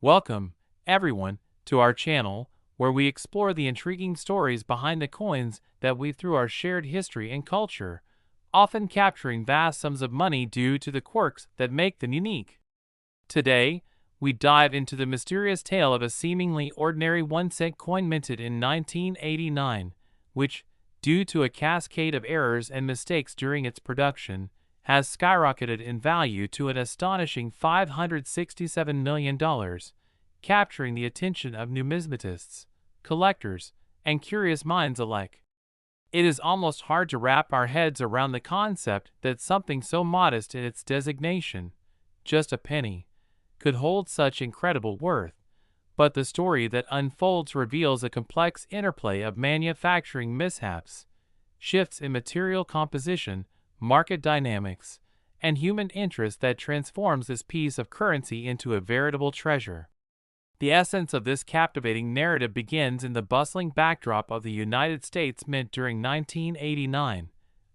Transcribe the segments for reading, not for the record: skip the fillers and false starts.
Welcome, everyone, to our channel, where we explore the intriguing stories behind the coins that weave through our shared history and culture, often capturing vast sums of money due to the quirks that make them unique. Today, we dive into the mysterious tale of a seemingly ordinary 1-cent coin minted in 1989, which, due to a cascade of errors and mistakes during its production, has skyrocketed in value to an astonishing $567 million, capturing the attention of numismatists, collectors, and curious minds alike. It is almost hard to wrap our heads around the concept that something so modest in its designation, just a penny, could hold such incredible worth, but the story that unfolds reveals a complex interplay of manufacturing mishaps, shifts in material composition, market dynamics, and human interest that transforms this piece of currency into a veritable treasure. The essence of this captivating narrative begins in the bustling backdrop of the United States Mint during 1989,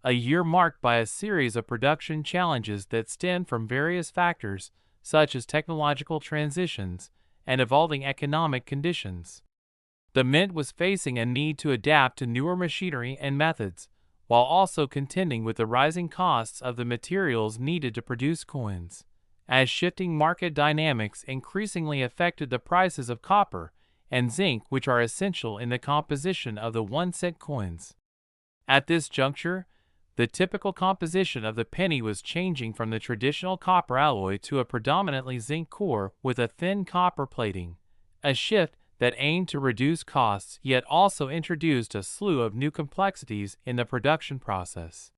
a year marked by a series of production challenges that stem from various factors, such as technological transitions and evolving economic conditions. The Mint was facing a need to adapt to newer machinery and methods, while also contending with the rising costs of the materials needed to produce coins, as shifting market dynamics increasingly affected the prices of copper and zinc, which are essential in the composition of the 1-cent coins. At this juncture, the typical composition of the penny was changing from the traditional copper alloy to a predominantly zinc core with a thin copper plating, a shift that aimed to reduce costs yet also introduced a slew of new complexities in the production process.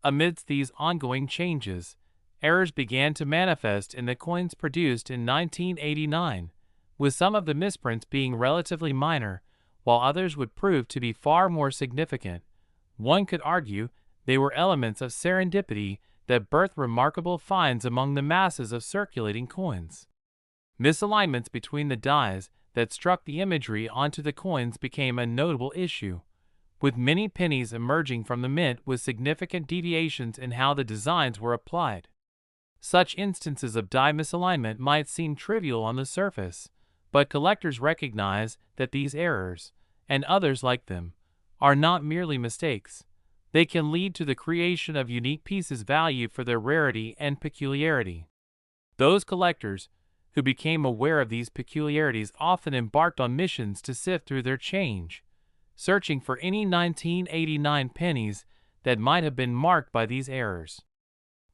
Amidst these ongoing changes, errors began to manifest in the coins produced in 1989, with some of the misprints being relatively minor, while others would prove to be far more significant. One could argue they were elements of serendipity that birthed remarkable finds among the masses of circulating coins. Misalignments between the dies that struck the imagery onto the coins became a notable issue, with many pennies emerging from the mint with significant deviations in how the designs were applied. Such instances of die misalignment might seem trivial on the surface, but collectors recognize that these errors, and others like them, are not merely mistakes. They can lead to the creation of unique pieces valued for their rarity and peculiarity. Those collectors who became aware of these peculiarities often embarked on missions to sift through their change, searching for any 1989 pennies that might have been marked by these errors.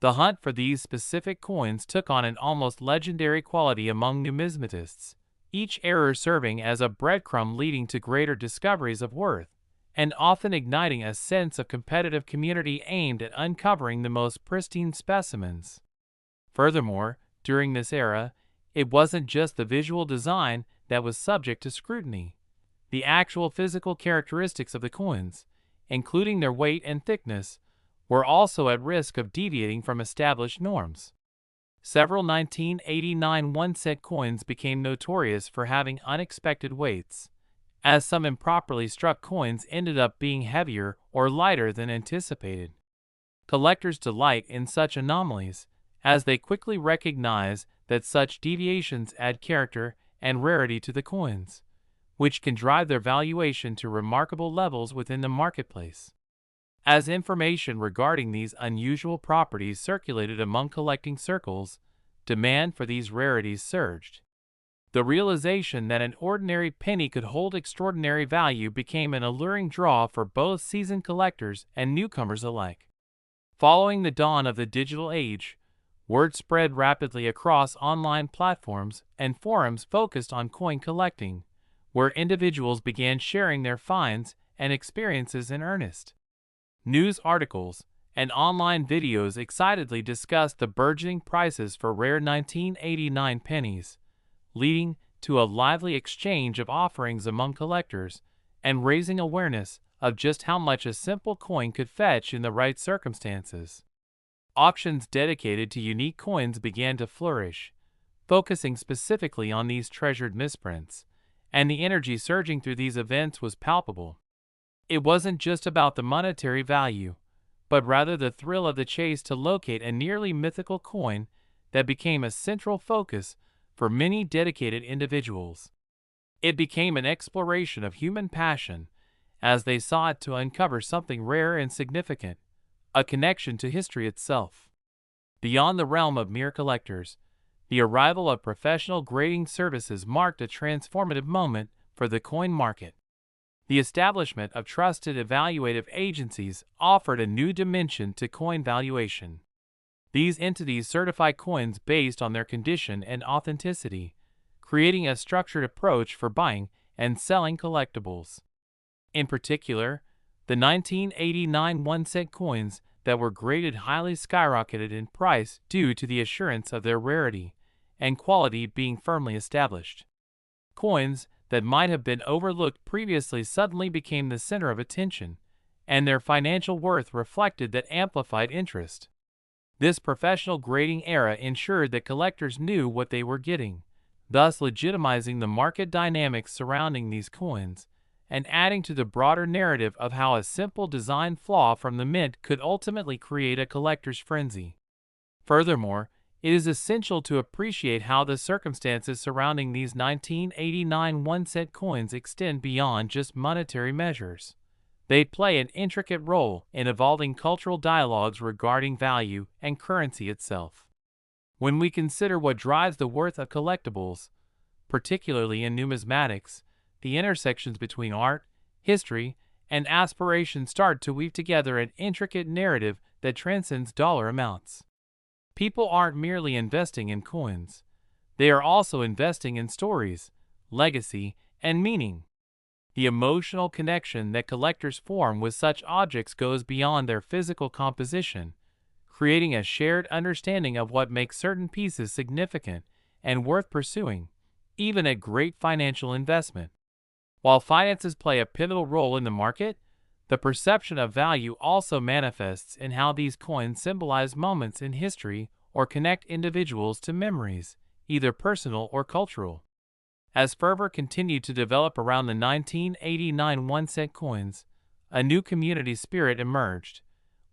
The hunt for these specific coins took on an almost legendary quality among numismatists, each error serving as a breadcrumb leading to greater discoveries of worth, and often igniting a sense of competitive community aimed at uncovering the most pristine specimens. Furthermore, during this era, it wasn't just the visual design that was subject to scrutiny. The actual physical characteristics of the coins, including their weight and thickness, were also at risk of deviating from established norms. Several 1989 1-cent coins became notorious for having unexpected weights, as some improperly struck coins ended up being heavier or lighter than anticipated. Collectors delight in such anomalies, as they quickly recognize that such deviations add character and rarity to the coins, which can drive their valuation to remarkable levels within the marketplace. As information regarding these unusual properties circulated among collecting circles, demand for these rarities surged. The realization that an ordinary penny could hold extraordinary value became an alluring draw for both seasoned collectors and newcomers alike. Following the dawn of the digital age, word spread rapidly across online platforms and forums focused on coin collecting, where individuals began sharing their finds and experiences in earnest. News articles and online videos excitedly discussed the burgeoning prices for rare 1989 pennies, leading to a lively exchange of offerings among collectors and raising awareness of just how much a simple coin could fetch in the right circumstances. Auctions dedicated to unique coins began to flourish, focusing specifically on these treasured misprints, and the energy surging through these events was palpable. It wasn't just about the monetary value, but rather the thrill of the chase to locate a nearly mythical coin that became a central focus for many dedicated individuals. It became an exploration of human passion as they sought to uncover something rare and significant, a connection to history itself. Beyond the realm of mere collectors, the arrival of professional grading services marked a transformative moment for the coin market. The establishment of trusted evaluative agencies offered a new dimension to coin valuation. These entities certify coins based on their condition and authenticity, creating a structured approach for buying and selling collectibles. In particular, the 1989 1-cent coins that were graded highly skyrocketed in price due to the assurance of their rarity and quality being firmly established. Coins that might have been overlooked previously suddenly became the center of attention, and their financial worth reflected that amplified interest. This professional grading era ensured that collectors knew what they were getting, thus legitimizing the market dynamics surrounding these coins, and adding to the broader narrative of how a simple design flaw from the mint could ultimately create a collector's frenzy. Furthermore, it is essential to appreciate how the circumstances surrounding these 1989 1-cent coins extend beyond just monetary measures. They play an intricate role in evolving cultural dialogues regarding value and currency itself. When we consider what drives the worth of collectibles, particularly in numismatics, the intersections between art, history, and aspiration start to weave together an intricate narrative that transcends dollar amounts. People aren't merely investing in coins. They are also investing in stories, legacy, and meaning. The emotional connection that collectors form with such objects goes beyond their physical composition, creating a shared understanding of what makes certain pieces significant and worth pursuing, even at great financial investment. While finances play a pivotal role in the market, the perception of value also manifests in how these coins symbolize moments in history or connect individuals to memories, either personal or cultural. As fervor continued to develop around the 1989 1-cent coins, a new community spirit emerged,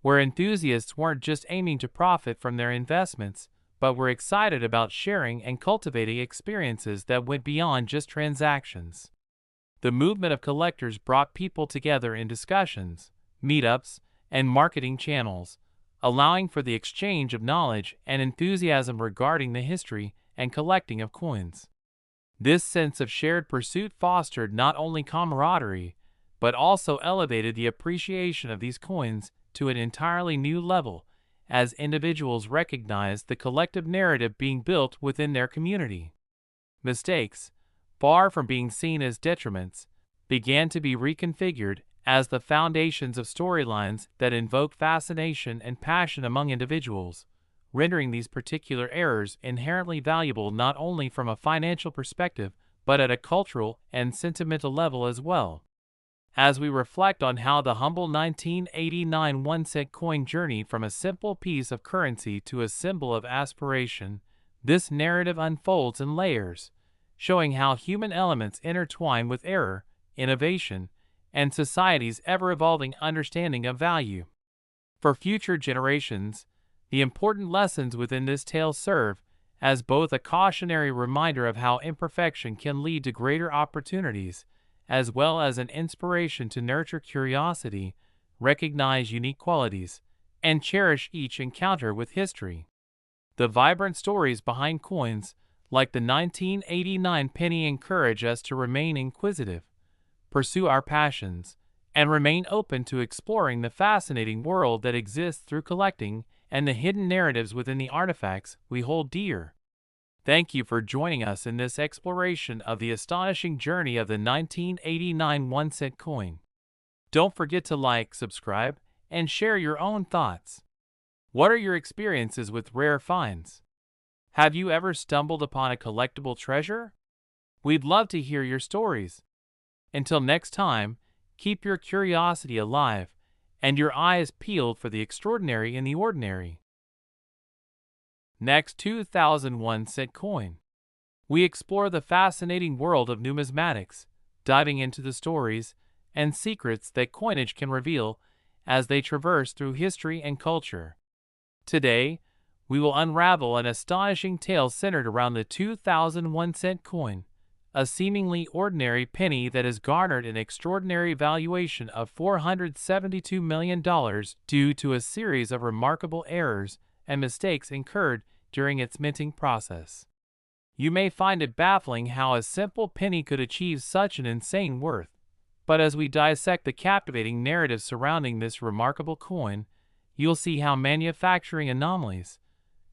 where enthusiasts weren't just aiming to profit from their investments, but were excited about sharing and cultivating experiences that went beyond just transactions. The movement of collectors brought people together in discussions, meetups, and marketing channels, allowing for the exchange of knowledge and enthusiasm regarding the history and collecting of coins. This sense of shared pursuit fostered not only camaraderie, but also elevated the appreciation of these coins to an entirely new level, as individuals recognized the collective narrative being built within their community. Mistakes, far from being seen as detriments, began to be reconfigured as the foundations of storylines that invoke fascination and passion among individuals, rendering these particular errors inherently valuable not only from a financial perspective but at a cultural and sentimental level as well. As we reflect on how the humble 1989 1-cent coin journeyed from a simple piece of currency to a symbol of aspiration, this narrative unfolds in layers, showing how human elements intertwine with error, innovation, and society's ever-evolving understanding of value. For future generations, the important lessons within this tale serve as both a cautionary reminder of how imperfection can lead to greater opportunities, as well as an inspiration to nurture curiosity, recognize unique qualities, and cherish each encounter with history. The vibrant stories behind coins, like the 1989 penny, encourage us to remain inquisitive, pursue our passions, and remain open to exploring the fascinating world that exists through collecting and the hidden narratives within the artifacts we hold dear. Thank you for joining us in this exploration of the astonishing journey of the 1989 1-cent coin. Don't forget to like, subscribe, and share your own thoughts. What are your experiences with rare finds? Have you ever stumbled upon a collectible treasure? We'd love to hear your stories. Until next time, keep your curiosity alive and your eyes peeled for the extraordinary in the ordinary. Next, 2001 coin. We explore the fascinating world of numismatics, diving into the stories and secrets that coinage can reveal as they traverse through history and culture. Today, we will unravel an astonishing tale centered around the 2001 coin, a seemingly ordinary penny that has garnered an extraordinary valuation of $472 million due to a series of remarkable errors and mistakes incurred during its minting process. You may find it baffling how a simple penny could achieve such an insane worth, but as we dissect the captivating narrative surrounding this remarkable coin, you'll see how manufacturing anomalies,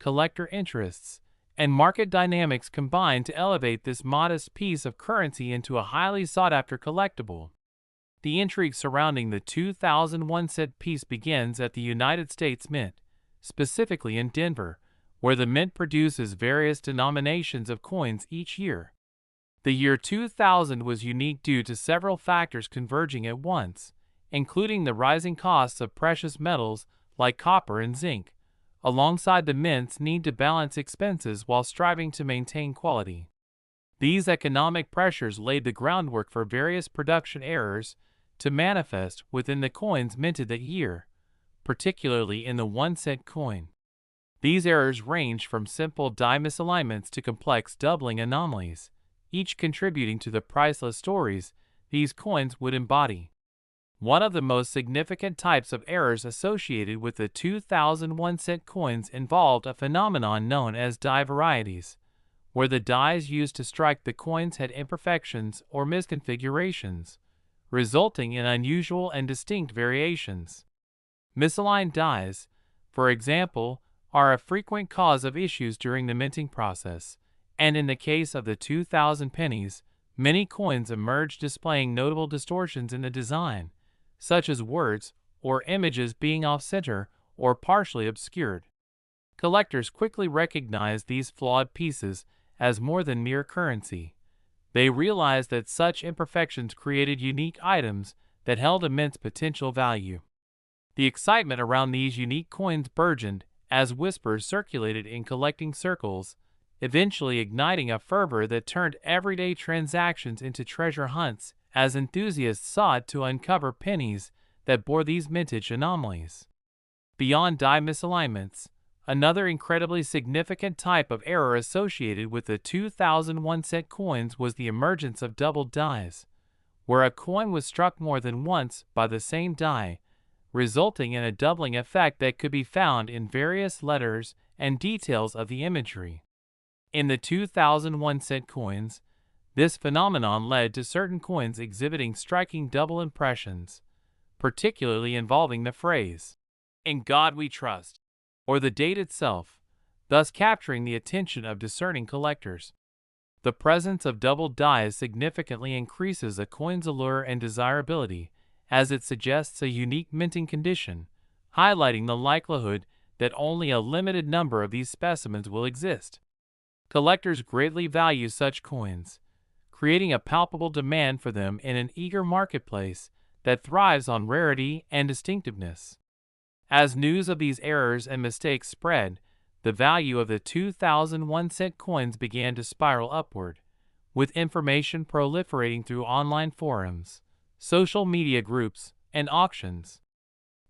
collector interests, and market dynamics combine to elevate this modest piece of currency into a highly sought-after collectible. The intrigue surrounding the 2001 piece begins at the United States Mint, specifically in Denver, where the mint produces various denominations of coins each year. The year 2000 was unique due to several factors converging at once, including the rising costs of precious metals like copper and zinc, alongside the mint's need to balance expenses while striving to maintain quality. These economic pressures laid the groundwork for various production errors to manifest within the coins minted that year, particularly in the 1 cent coin. These errors range from simple die misalignments to complex doubling anomalies, each contributing to the priceless stories these coins would embody. One of the most significant types of errors associated with the 2001 coins involved a phenomenon known as die varieties, where the dies used to strike the coins had imperfections or misconfigurations, resulting in unusual and distinct variations. Misaligned dies, for example, are a frequent cause of issues during the minting process, and in the case of the 2000 pennies, many coins emerged displaying notable distortions in the design, such as words or images being off-center or partially obscured. Collectors quickly recognized these flawed pieces as more than mere currency. They realized that such imperfections created unique items that held immense potential value. The excitement around these unique coins burgeoned as whispers circulated in collecting circles, eventually igniting a fervor that turned everyday transactions into treasure hunts as enthusiasts sought to uncover pennies that bore these mintage anomalies. Beyond die misalignments, another incredibly significant type of error associated with the 2001 coins was the emergence of doubled dies, where a coin was struck more than once by the same die, resulting in a doubling effect that could be found in various letters and details of the imagery. In the 2001 coins, this phenomenon led to certain coins exhibiting striking double impressions, particularly involving the phrase, "In God We Trust," or the date itself, thus capturing the attention of discerning collectors. The presence of doubled dies significantly increases a coin's allure and desirability, as it suggests a unique minting condition, highlighting the likelihood that only a limited number of these specimens will exist. Collectors greatly value such coins, creating a palpable demand for them in an eager marketplace that thrives on rarity and distinctiveness. As news of these errors and mistakes spread, the value of the 2001 coins began to spiral upward, with information proliferating through online forums, social media groups, and auctions.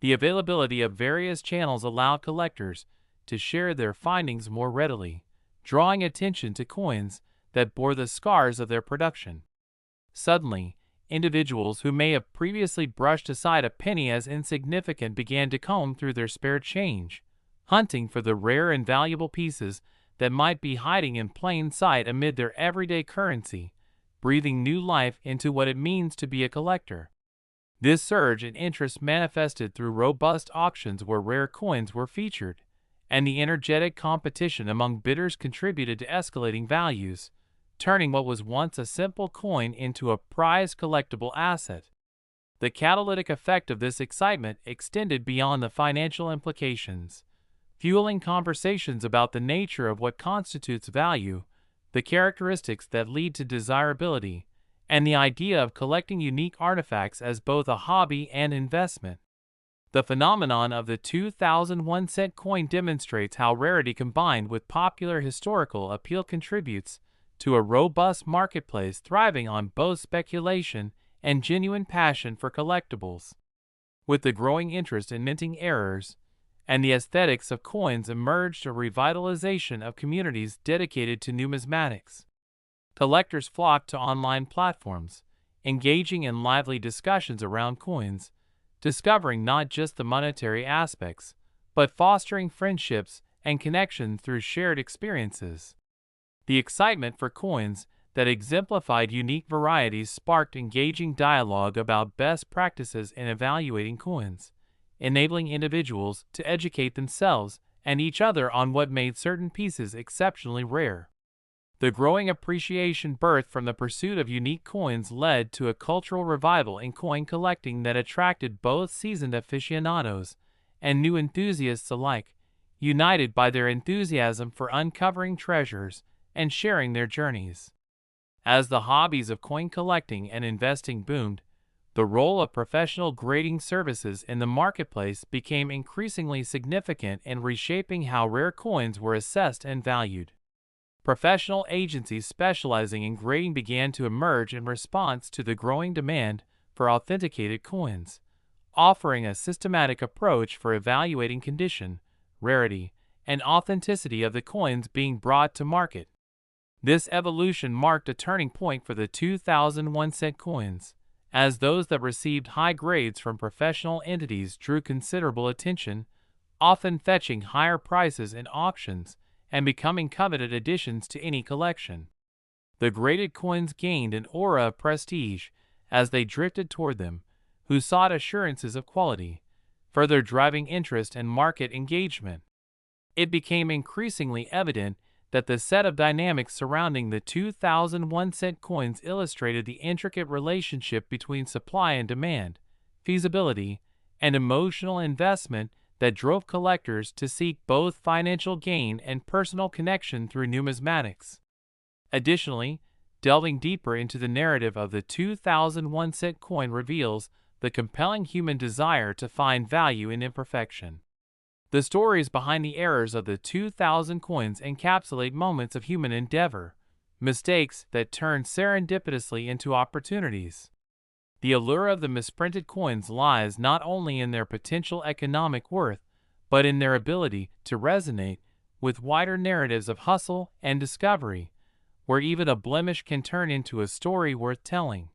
The availability of various channels allowed collectors to share their findings more readily, drawing attention to coins that bore the scars of their production. Suddenly, individuals who may have previously brushed aside a penny as insignificant began to comb through their spare change, hunting for the rare and valuable pieces that might be hiding in plain sight amid their everyday currency, breathing new life into what it means to be a collector. This surge in interest manifested through robust auctions where rare coins were featured, and the energetic competition among bidders contributed to escalating values, turning what was once a simple coin into a prized collectible asset. The catalytic effect of this excitement extended beyond the financial implications, fueling conversations about the nature of what constitutes value, the characteristics that lead to desirability, and the idea of collecting unique artifacts as both a hobby and investment. The phenomenon of the 2001 coin demonstrates how rarity combined with popular historical appeal contributes to a robust marketplace thriving on both speculation and genuine passion for collectibles. With the growing interest in minting errors, and the aesthetics of coins emerged a revitalization of communities dedicated to numismatics. Collectors flocked to online platforms, engaging in lively discussions around coins, discovering not just the monetary aspects, but fostering friendships and connections through shared experiences. The excitement for coins that exemplified unique varieties sparked engaging dialogue about best practices in evaluating coins, enabling individuals to educate themselves and each other on what made certain pieces exceptionally rare. The growing appreciation birthed from the pursuit of unique coins led to a cultural revival in coin collecting that attracted both seasoned aficionados and new enthusiasts alike, united by their enthusiasm for uncovering treasures and sharing their journeys. As the hobbies of coin collecting and investing boomed, the role of professional grading services in the marketplace became increasingly significant in reshaping how rare coins were assessed and valued. Professional agencies specializing in grading began to emerge in response to the growing demand for authenticated coins, offering a systematic approach for evaluating condition, rarity, and authenticity of the coins being brought to market. This evolution marked a turning point for the 2001 cent coins, as those that received high grades from professional entities drew considerable attention, often fetching higher prices in auctions and becoming coveted additions to any collection. The graded coins gained an aura of prestige as they drifted toward them, who sought assurances of quality, further driving interest and market engagement. It became increasingly evident that the set of dynamics surrounding the 2001 cent coins illustrated the intricate relationship between supply and demand, feasibility, and emotional investment that drove collectors to seek both financial gain and personal connection through numismatics. Additionally, delving deeper into the narrative of the 2001 cent coin reveals the compelling human desire to find value in imperfection. The stories behind the errors of the 2000 coins encapsulate moments of human endeavor, mistakes that turned serendipitously into opportunities. The allure of the misprinted coins lies not only in their potential economic worth, but in their ability to resonate with wider narratives of hustle and discovery, where even a blemish can turn into a story worth telling.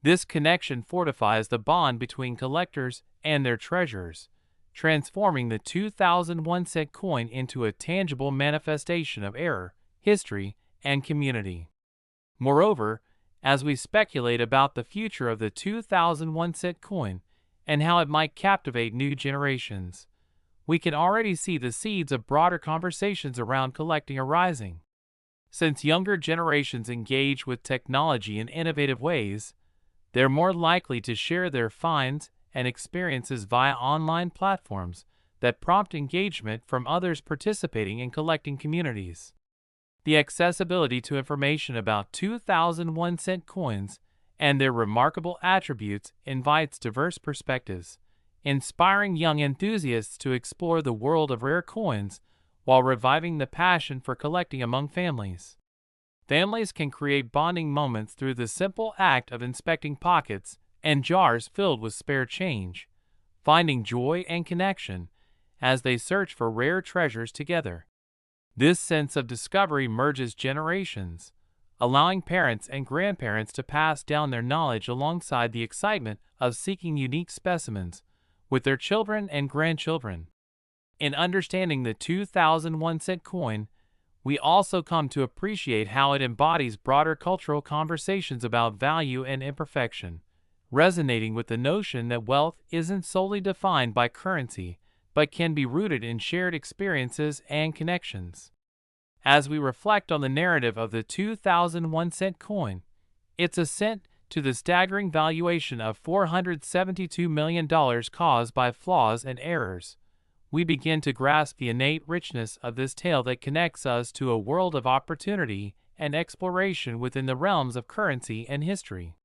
This connection fortifies the bond between collectors and their treasures, transforming the 2001 cent coin into a tangible manifestation of era, history, and community. Moreover, as we speculate about the future of the 2001 cent coin and how it might captivate new generations, we can already see the seeds of broader conversations around collecting arising. Since younger generations engage with technology in innovative ways, they're more likely to share their finds and experiences via online platforms that prompt engagement from others participating in collecting communities. The accessibility to information about 2001 cent coins and their remarkable attributes invites diverse perspectives, inspiring young enthusiasts to explore the world of rare coins while reviving the passion for collecting among families. Families can create bonding moments through the simple act of inspecting pockets and jars filled with spare change, finding joy and connection as they search for rare treasures together. This sense of discovery merges generations, allowing parents and grandparents to pass down their knowledge alongside the excitement of seeking unique specimens with their children and grandchildren. In understanding the 2001 cent coin, we also come to appreciate how it embodies broader cultural conversations about value and imperfection, resonating with the notion that wealth isn't solely defined by currency, but can be rooted in shared experiences and connections. As we reflect on the narrative of the 2001 cent coin, its ascent to the staggering valuation of $472 million caused by flaws and errors, we begin to grasp the innate richness of this tale that connects us to a world of opportunity and exploration within the realms of currency and history.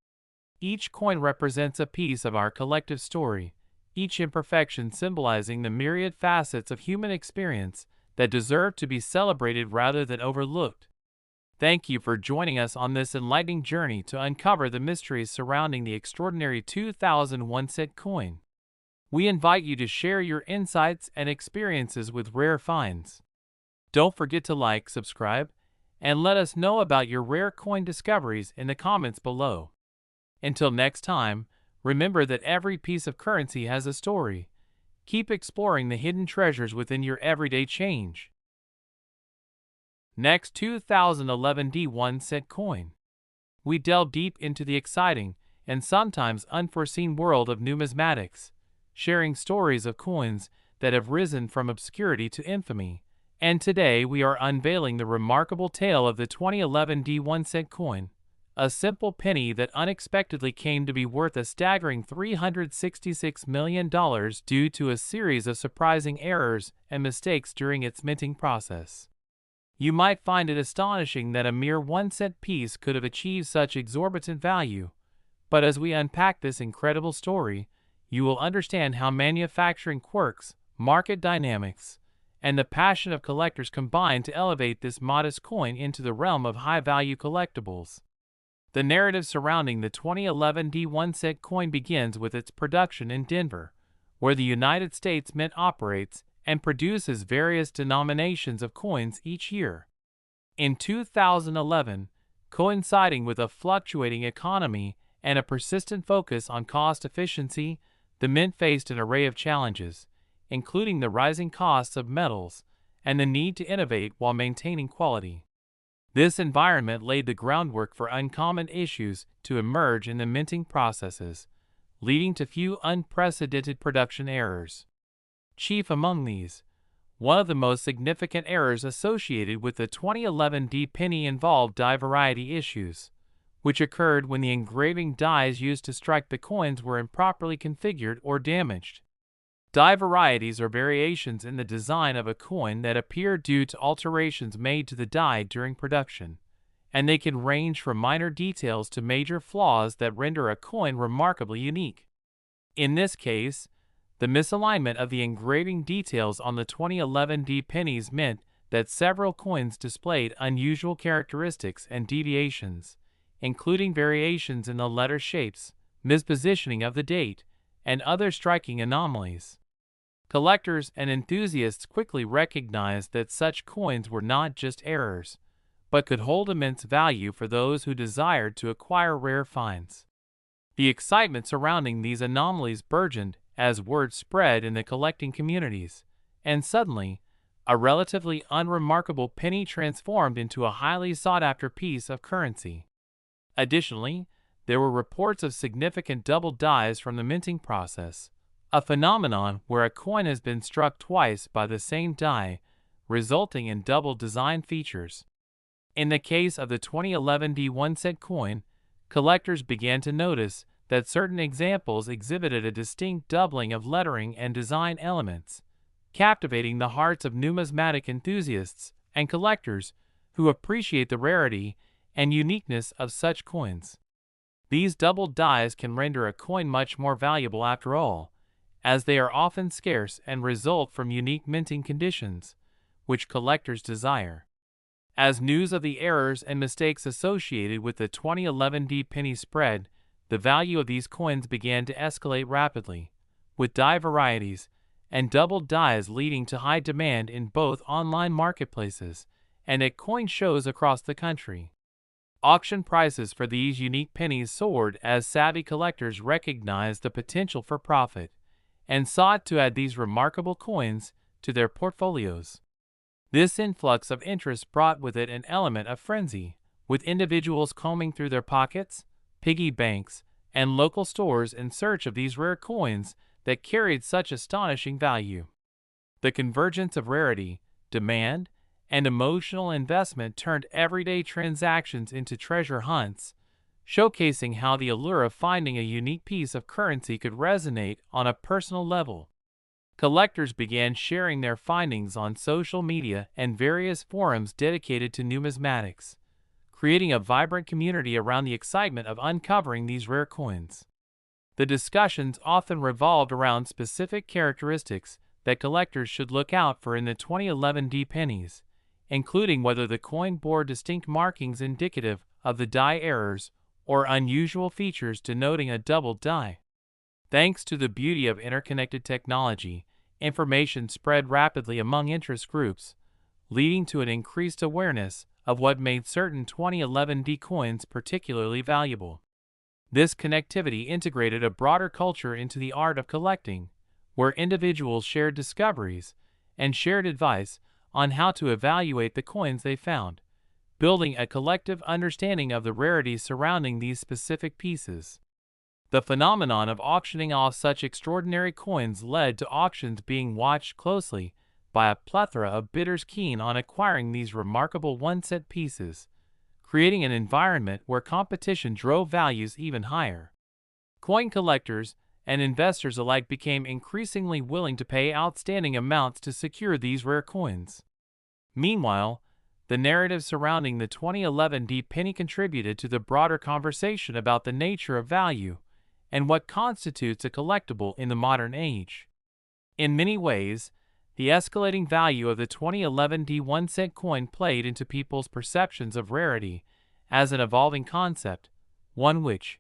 Each coin represents a piece of our collective story, each imperfection symbolizing the myriad facets of human experience that deserve to be celebrated rather than overlooked. Thank you for joining us on this enlightening journey to uncover the mysteries surrounding the extraordinary 2001 cent coin. We invite you to share your insights and experiences with rare finds. Don't forget to like, subscribe, and let us know about your rare coin discoveries in the comments below. Until next time, remember that every piece of currency has a story. Keep exploring the hidden treasures within your everyday change. Next, 2011 D1 coin. We delve deep into the exciting and sometimes unforeseen world of numismatics, sharing stories of coins that have risen from obscurity to infamy. And today we are unveiling the remarkable tale of the 2011 D1 coin, a simple penny that unexpectedly came to be worth a staggering $366 million due to a series of surprising errors and mistakes during its minting process. You might find it astonishing that a mere 1-cent piece could have achieved such exorbitant value, but as we unpack this incredible story, you will understand how manufacturing quirks, market dynamics, and the passion of collectors combine to elevate this modest coin into the realm of high-value collectibles. The narrative surrounding the 2011 D1 coin begins with its production in Denver, where the United States Mint operates and produces various denominations of coins each year. In 2011, coinciding with a fluctuating economy and a persistent focus on cost efficiency, the Mint faced an array of challenges, including the rising costs of metals and the need to innovate while maintaining quality. This environment laid the groundwork for uncommon issues to emerge in the minting processes, leading to few unprecedented production errors. Chief among these, one of the most significant errors associated with the 2011 D penny involved die variety issues, which occurred when the engraving dies used to strike the coins were improperly configured or damaged. Die varieties are variations in the design of a coin that appear due to alterations made to the die during production, and they can range from minor details to major flaws that render a coin remarkably unique. In this case, the misalignment of the engraving details on the 2011 D pennies meant that several coins displayed unusual characteristics and deviations, including variations in the letter shapes, mispositioning of the date, and other striking anomalies. Collectors and enthusiasts quickly recognized that such coins were not just errors, but could hold immense value for those who desired to acquire rare finds. The excitement surrounding these anomalies burgeoned as word spread in the collecting communities, and suddenly, a relatively unremarkable penny transformed into a highly sought-after piece of currency. Additionally, there were reports of significant double dies from the minting process, a phenomenon where a coin has been struck twice by the same die, resulting in double design features. In the case of the 2011 D1 coin, collectors began to notice that certain examples exhibited a distinct doubling of lettering and design elements, captivating the hearts of numismatic enthusiasts and collectors who appreciate the rarity and uniqueness of such coins. These double dies can render a coin much more valuable after all, as they are often scarce and result from unique minting conditions, which collectors desire. As news of the errors and mistakes associated with the 2011 D penny spread, the value of these coins began to escalate rapidly, with die varieties and double dies leading to high demand in both online marketplaces and at coin shows across the country. Auction prices for these unique pennies soared as savvy collectors recognized the potential for profit and sought to add these remarkable coins to their portfolios. This influx of interest brought with it an element of frenzy, with individuals combing through their pockets, piggy banks, and local stores in search of these rare coins that carried such astonishing value. The convergence of rarity, demand, and emotional investment turned everyday transactions into treasure hunts, showcasing how the allure of finding a unique piece of currency could resonate on a personal level. Collectors began sharing their findings on social media and various forums dedicated to numismatics, creating a vibrant community around the excitement of uncovering these rare coins. The discussions often revolved around specific characteristics that collectors should look out for in the 2011 D pennies, including whether the coin bore distinct markings indicative of the die errors or unusual features denoting a double die. Thanks to the beauty of interconnected technology, information spread rapidly among interest groups, leading to an increased awareness of what made certain 2011 D coins particularly valuable. This connectivity integrated a broader culture into the art of collecting, where individuals shared discoveries and shared advice on how to evaluate the coins they found, building a collective understanding of the rarities surrounding these specific pieces. The phenomenon of auctioning off such extraordinary coins led to auctions being watched closely by a plethora of bidders keen on acquiring these remarkable one-cent pieces, creating an environment where competition drove values even higher. Coin collectors and investors alike became increasingly willing to pay outstanding amounts to secure these rare coins. Meanwhile, the narrative surrounding the 2011 D penny contributed to the broader conversation about the nature of value and what constitutes a collectible in the modern age. In many ways, the escalating value of the 2011 D 1-cent coin played into people's perceptions of rarity as an evolving concept, one which,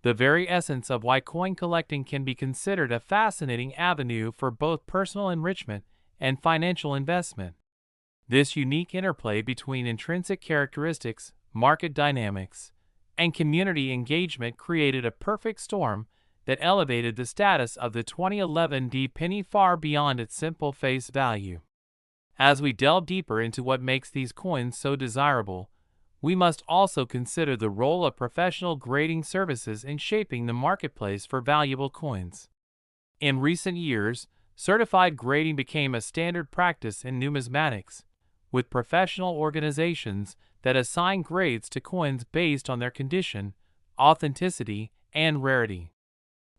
the very essence of why coin collecting can be considered a fascinating avenue for both personal enrichment and financial investment. This unique interplay between intrinsic characteristics, market dynamics, and community engagement created a perfect storm that elevated the status of the 2011 D penny far beyond its simple face value. As we delve deeper into what makes these coins so desirable, we must also consider the role of professional grading services in shaping the marketplace for valuable coins. In recent years, certified grading became a standard practice in numismatics, with professional organizations that assign grades to coins based on their condition, authenticity, and rarity.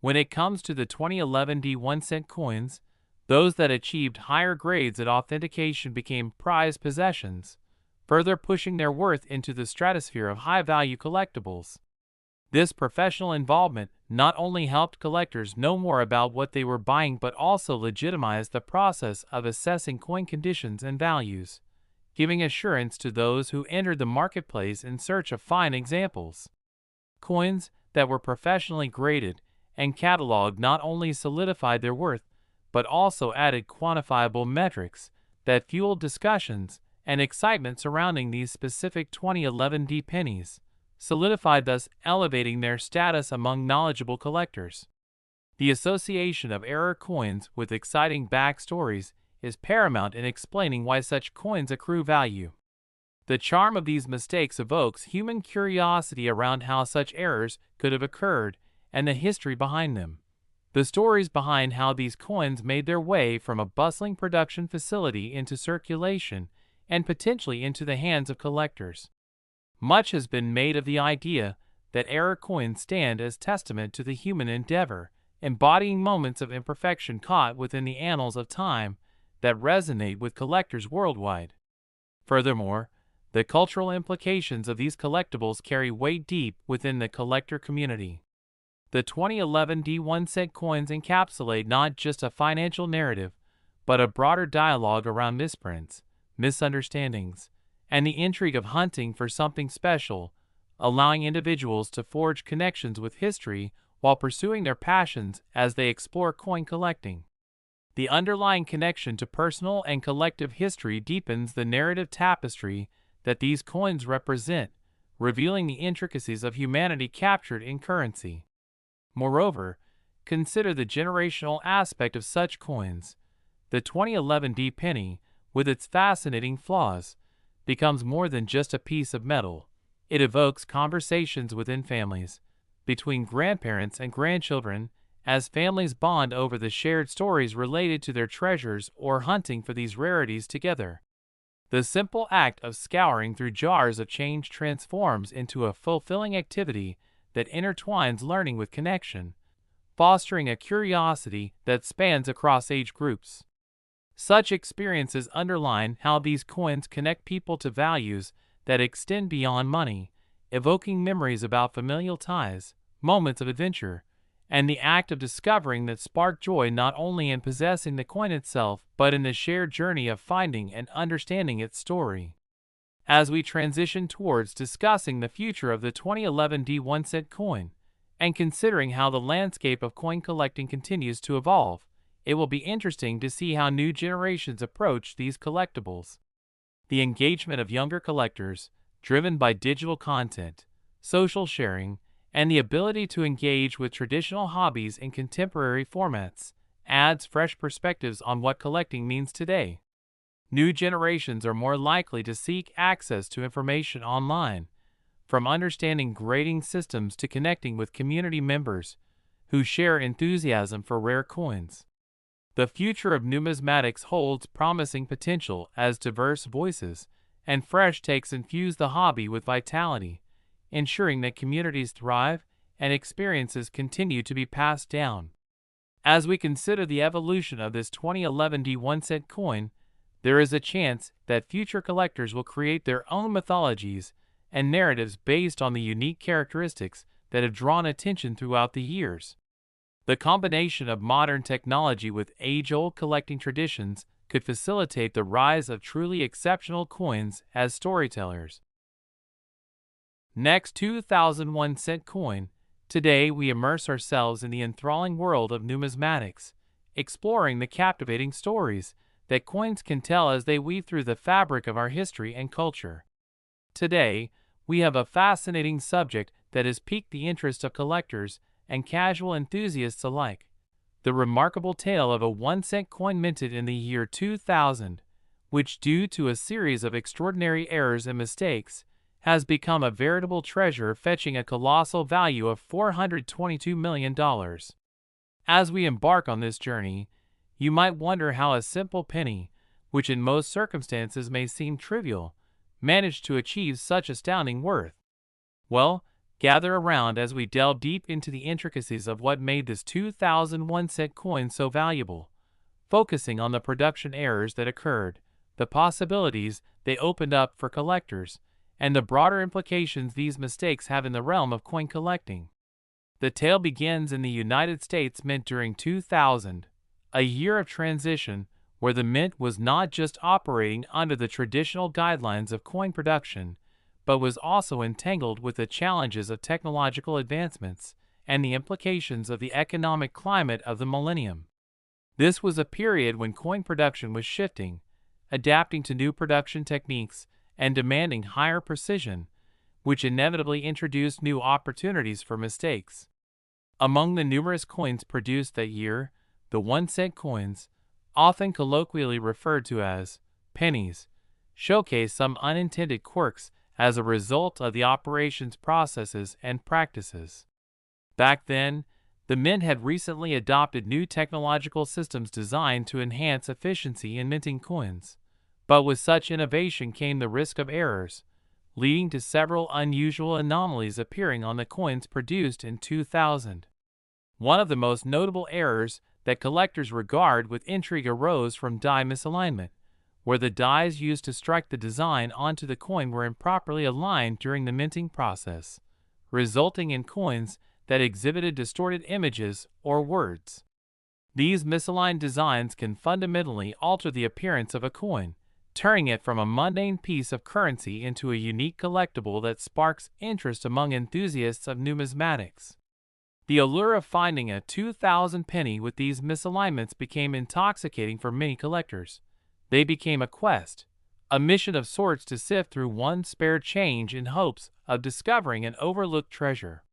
When it comes to the 2011 D 1-cent coins, those that achieved higher grades at authentication became prized possessions, further pushing their worth into the stratosphere of high-value collectibles. This professional involvement not only helped collectors know more about what they were buying but also legitimized the process of assessing coin conditions and values, giving assurance to those who entered the marketplace in search of fine examples. Coins that were professionally graded and cataloged not only solidified their worth, but also added quantifiable metrics that fueled discussions and excitement surrounding these specific 2011 D pennies, solidified thus elevating their status among knowledgeable collectors. The association of error coins with exciting backstories is paramount in explaining why such coins accrue value. The charm of these mistakes evokes human curiosity around how such errors could have occurred and the history behind them. The stories behind how these coins made their way from a bustling production facility into circulation and potentially into the hands of collectors. Much has been made of the idea that error coins stand as testament to the human endeavor, embodying moments of imperfection caught within the annals of time that resonate with collectors worldwide. Furthermore, the cultural implications of these collectibles carry weight deep within the collector community. The 2011 D 1-cent coins encapsulate not just a financial narrative, but a broader dialogue around misprints, misunderstandings, and the intrigue of hunting for something special, allowing individuals to forge connections with history while pursuing their passions as they explore coin collecting. The underlying connection to personal and collective history deepens the narrative tapestry that these coins represent, revealing the intricacies of humanity captured in currency. Moreover, consider the generational aspect of such coins. The 2011 D penny, with its fascinating flaws, becomes more than just a piece of metal. It evokes conversations within families, between grandparents and grandchildren, as families bond over the shared stories related to their treasures or hunting for these rarities together. The simple act of scouring through jars of change transforms into a fulfilling activity that intertwines learning with connection, fostering a curiosity that spans across age groups. Such experiences underline how these coins connect people to values that extend beyond money, evoking memories about familial ties, moments of adventure, and the act of discovering that spark joy not only in possessing the coin itself but in the shared journey of finding and understanding its story. As we transition towards discussing the future of the 2011 D 1-cent coin, And considering how the landscape of coin collecting continues to evolve, it will be interesting to see how new generations approach these collectibles. The engagement of younger collectors, driven by digital content, social sharing, and the ability to engage with traditional hobbies in contemporary formats, adds fresh perspectives on what collecting means today. New generations are more likely to seek access to information online, from understanding grading systems to connecting with community members who share enthusiasm for rare coins. The future of numismatics holds promising potential as diverse voices and fresh takes infuse the hobby with vitality, ensuring that communities thrive and experiences continue to be passed down. As we consider the evolution of this 2011 D1 cent coin, there is a chance that future collectors will create their own mythologies and narratives based on the unique characteristics that have drawn attention throughout the years. The combination of modern technology with age-old collecting traditions could facilitate the rise of truly exceptional coins as storytellers. Next, 2001 cent coin. Today we immerse ourselves in the enthralling world of numismatics, exploring the captivating stories that coins can tell as they weave through the fabric of our history and culture. Today, we have a fascinating subject that has piqued the interest of collectors and casual enthusiasts alike. The remarkable tale of a 1 cent coin minted in the year 2000, which due to a series of extraordinary errors and mistakes, has become a veritable treasure fetching a colossal value of $422 million. As we embark on this journey, you might wonder how a simple penny, which in most circumstances may seem trivial, managed to achieve such astounding worth. Well, gather around as we delve deep into the intricacies of what made this 2001 cent coin so valuable, focusing on the production errors that occurred, the possibilities they opened up for collectors, and the broader implications these mistakes have in the realm of coin collecting. The tale begins in the United States Mint during 2000, a year of transition where the mint was not just operating under the traditional guidelines of coin production, but was also entangled with the challenges of technological advancements and the implications of the economic climate of the millennium. This was a period when coin production was shifting, adapting to new production techniques and demanding higher precision, which inevitably introduced new opportunities for mistakes. Among the numerous coins produced that year, the 1 cent coins, often colloquially referred to as pennies, showcase some unintended quirks as a result of the operation's processes and practices. Back then, the Mint had recently adopted new technological systems designed to enhance efficiency in minting coins. But with such innovation came the risk of errors, leading to several unusual anomalies appearing on the coins produced in 2000. One of the most notable errors that collectors regard with intrigue arose from die misalignment, where the dies used to strike the design onto the coin were improperly aligned during the minting process, resulting in coins that exhibited distorted images or words. These misaligned designs can fundamentally alter the appearance of a coin, turning it from a mundane piece of currency into a unique collectible that sparks interest among enthusiasts of numismatics. The allure of finding a 2000 penny with these misalignments became intoxicating for many collectors. They became a quest, a mission of sorts to sift through one spare change in hopes of discovering an overlooked treasure.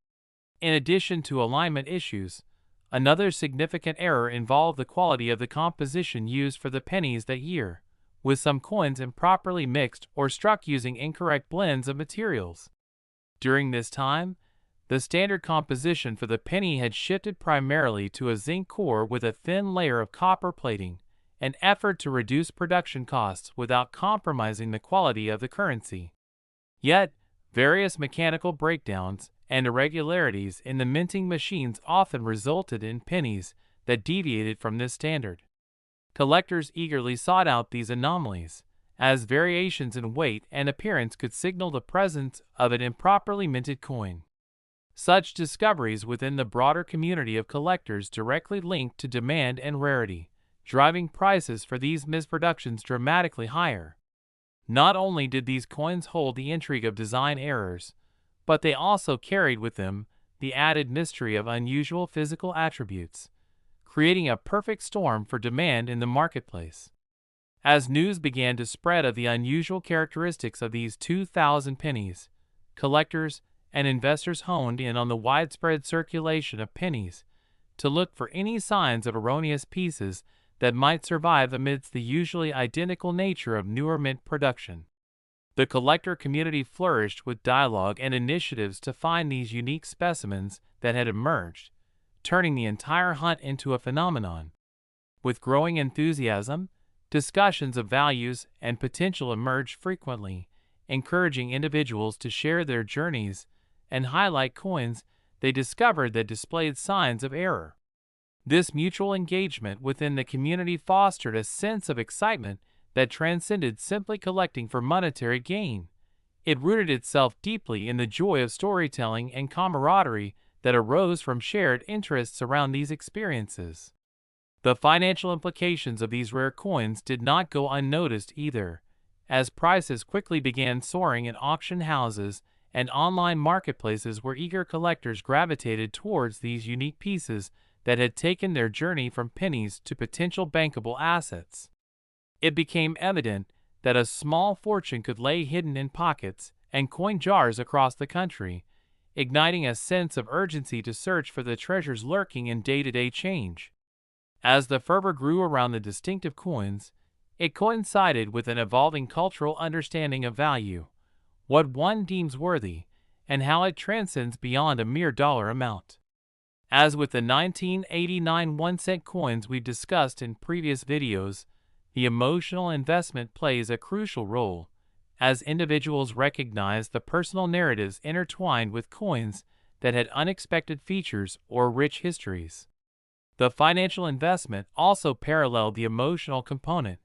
In addition to alignment issues, another significant error involved the quality of the composition used for the pennies that year, with some coins improperly mixed or struck using incorrect blends of materials. During this time, the standard composition for the penny had shifted primarily to a zinc core with a thin layer of copper plating, an effort to reduce production costs without compromising the quality of the currency. Yet, various mechanical breakdowns and irregularities in the minting machines often resulted in pennies that deviated from this standard. Collectors eagerly sought out these anomalies, as variations in weight and appearance could signal the presence of an improperly minted coin. Such discoveries within the broader community of collectors directly linked to demand and rarity, driving prices for these misproductions dramatically higher. Not only did these coins hold the intrigue of design errors, but they also carried with them the added mystery of unusual physical attributes, creating a perfect storm for demand in the marketplace. As news began to spread of the unusual characteristics of these 2,000 pennies, collectors and investors honed in on the widespread circulation of pennies to look for any signs of erroneous pieces that might survive amidst the usually identical nature of newer mint production. The collector community flourished with dialogue and initiatives to find these unique specimens that had emerged, turning the entire hunt into a phenomenon. With growing enthusiasm, discussions of values and potential emerged frequently, encouraging individuals to share their journeys and highlight coins they discovered that displayed signs of error. This mutual engagement within the community fostered a sense of excitement that transcended simply collecting for monetary gain. It rooted itself deeply in the joy of storytelling and camaraderie that arose from shared interests around these experiences. The financial implications of these rare coins did not go unnoticed either, as prices quickly began soaring in auction houses and online marketplaces where eager collectors gravitated towards these unique pieces that had taken their journey from pennies to potential bankable assets. It became evident that a small fortune could lay hidden in pockets and coin jars across the country, igniting a sense of urgency to search for the treasures lurking in day-to-day change. As the fervor grew around the distinctive coins, it coincided with an evolving cultural understanding of value, what one deems worthy, and how it transcends beyond a mere dollar amount. As with the 1989 1-cent coins we discussed in previous videos, the emotional investment plays a crucial role, as individuals recognize the personal narratives intertwined with coins that had unexpected features or rich histories. The financial investment also paralleled the emotional component,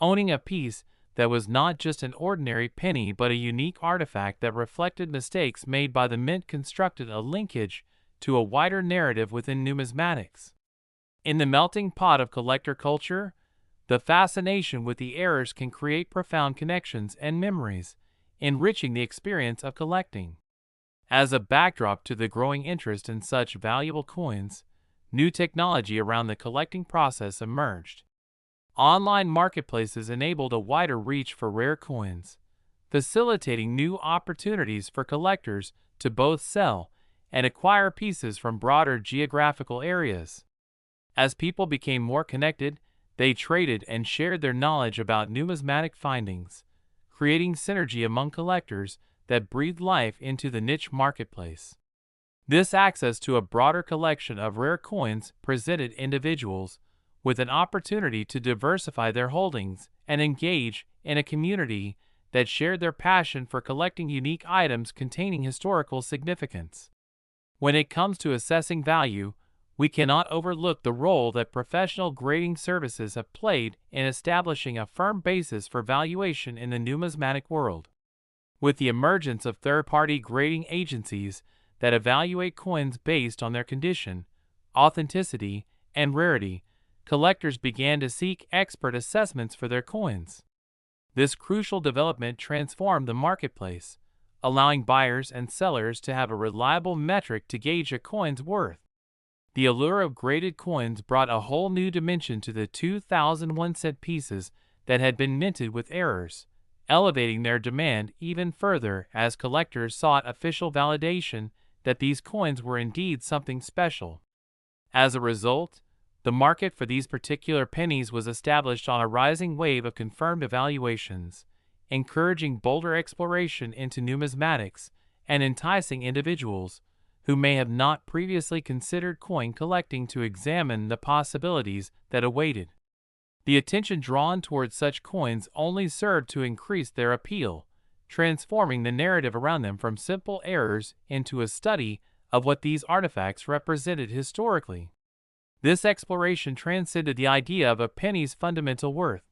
owning a piece that was not just an ordinary penny but a unique artifact that reflected mistakes made by the mint constructed a linkage to a wider narrative within numismatics. In the melting pot of collector culture, the fascination with the errors can create profound connections and memories, enriching the experience of collecting. As a backdrop to the growing interest in such valuable coins, new technology around the collecting process emerged. Online marketplaces enabled a wider reach for rare coins, facilitating new opportunities for collectors to both sell and acquire pieces from broader geographical areas. As people became more connected, they traded and shared their knowledge about numismatic findings, creating synergy among collectors that breathed life into the niche marketplace. This access to a broader collection of rare coins presented individuals with an opportunity to diversify their holdings and engage in a community that shared their passion for collecting unique items containing historical significance. When it comes to assessing value, we cannot overlook the role that professional grading services have played in establishing a firm basis for valuation in the numismatic world. With the emergence of third-party grading agencies that evaluate coins based on their condition, authenticity, and rarity, collectors began to seek expert assessments for their coins. This crucial development transformed the marketplace, allowing buyers and sellers to have a reliable metric to gauge a coin's worth. The allure of graded coins brought a whole new dimension to the 2001-cent pieces that had been minted with errors, elevating their demand even further as collectors sought official validation that these coins were indeed something special. As a result, the market for these particular pennies was established on a rising wave of confirmed evaluations, encouraging bolder exploration into numismatics and enticing individuals who may have not previously considered coin collecting to examine the possibilities that awaited. The attention drawn towards such coins only served to increase their appeal, transforming the narrative around them from simple errors into a study of what these artifacts represented historically. This exploration transcended the idea of a penny's fundamental worth.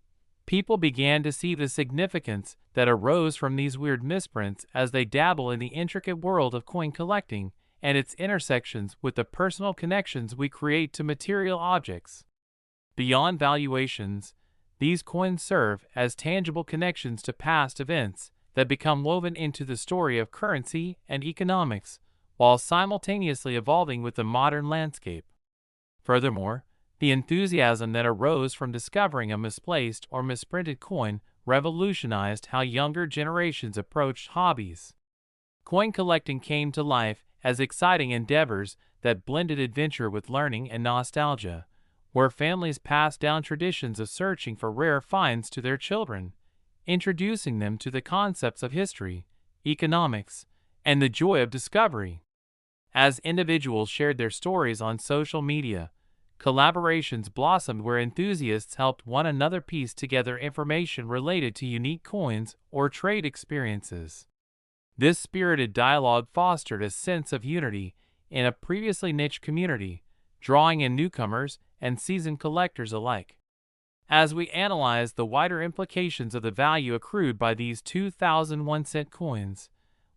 People began to see the significance that arose from these weird misprints as they dabble in the intricate world of coin collecting and its intersections with the personal connections we create to material objects. Beyond valuations, these coins serve as tangible connections to past events that become woven into the story of currency and economics, while simultaneously evolving with the modern landscape. Furthermore, the enthusiasm that arose from discovering a misplaced or misprinted coin revolutionized how younger generations approached hobbies. Coin collecting came to life as exciting endeavors that blended adventure with learning and nostalgia, where families passed down traditions of searching for rare finds to their children, introducing them to the concepts of history, economics, and the joy of discovery. As individuals shared their stories on social media, collaborations blossomed where enthusiasts helped one another piece together information related to unique coins or trade experiences. This spirited dialogue fostered a sense of unity in a previously niche community, drawing in newcomers and seasoned collectors alike. As we analyze the wider implications of the value accrued by these 2001-cent coins,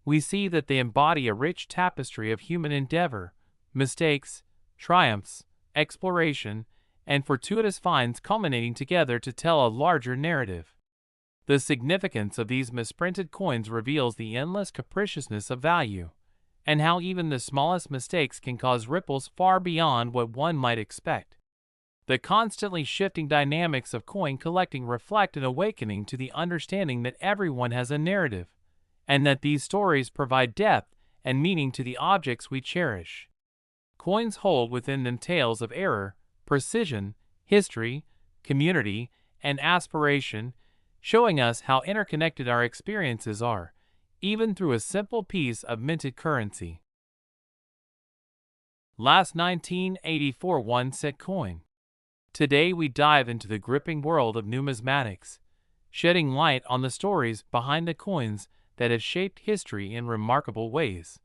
we see that they embody a rich tapestry of human endeavor, mistakes, triumphs, exploration, and fortuitous finds culminating together to tell a larger narrative. The significance of these misprinted coins reveals the endless capriciousness of value, and how even the smallest mistakes can cause ripples far beyond what one might expect. The constantly shifting dynamics of coin collecting reflect an awakening to the understanding that everyone has a narrative, and that these stories provide depth and meaning to the objects we cherish. Coins hold within them tales of error, precision, history, community, and aspiration, showing us how interconnected our experiences are, even through a simple piece of minted currency. Last 1984 1-cent coin. Today we dive into the gripping world of numismatics, shedding light on the stories behind the coins that have shaped history in remarkable ways.